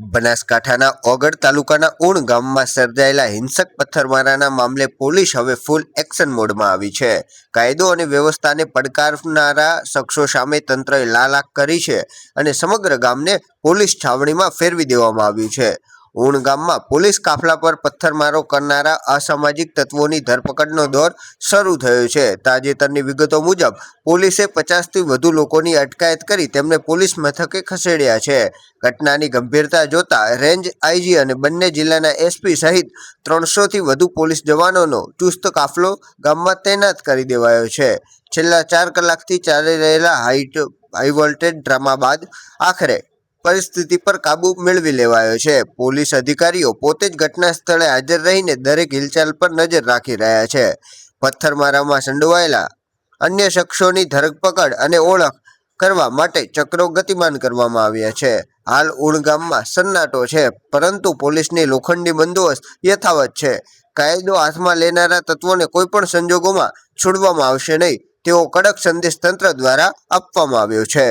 બનાસકાંઠાના ઓગળ તાલુકાના ઉણ ગામમાં સર્જાયેલા હિંસક પથ્થરમારાના મામલે પોલીસ હવે ફૂલ એક્શન મોડમાં આવી છે। કાયદો અને વ્યવસ્થાને પડકારનારા શખ્સો સામે તંત્રએ લાલાક કરી છે અને સમગ્ર ગામને પોલીસ છાવણીમાં ફેરવી દેવામાં આવ્યું છે। ઉણ ગામમાં પોલીસ કાફલા પર પથ્થરમારો કરનારા અસામાજિક તત્વોની ધરપકડનો દોર શરૂ થયો છે। તાજેતરની વિગતો મુજબ પોલીસે 50થી વધુ લોકોની અટકાયત કરી તેમને પોલીસ મથકે ખસેડ્યા છે। ઘટનાની ગંભીરતા જોતા રેન્જ આઈજી અને બંને જિલ્લાના એસપી સહિત 300થી વધુ પોલીસ જવાનોનો ચુસ્ત કાફલો ગામમાં તૈનાત કરી દેવાયો છે। છેલ્લા 4 કલાકથી ચાલી રહેલા હાઈ વોલ્ટેજ ડ્રામા બાદ આખરે પરિસ્થિતિ પર કાબુ મેળવી લેવાયો છે। પોલીસ અધિકારીઓ પોતે જ ઘટના સ્થળે હાજર રહીને દરેક હિલચાલ પર નજર રાખી રહ્યા છે। પથ્થરમારામાં સંડોવાયેલા અન્ય શખ્સોની ધરપકડ અને ઓળખ કરવા માટે ચક્રો ગતિમાન કરવામાં આવ્યા છે। હાલ ઉણ ગામમાં સન્નાટો છે, પરંતુ પોલીસની લોખંડી બંદોબસ્ત યથાવત છે। કાયદો હાથમાં લેનારા તત્વોને કોઈપણ સંજોગોમાં છોડવામાં આવશે નહીં તેવો કડક સંદેશ તંત્ર દ્વારા આપવામાં આવ્યો છે।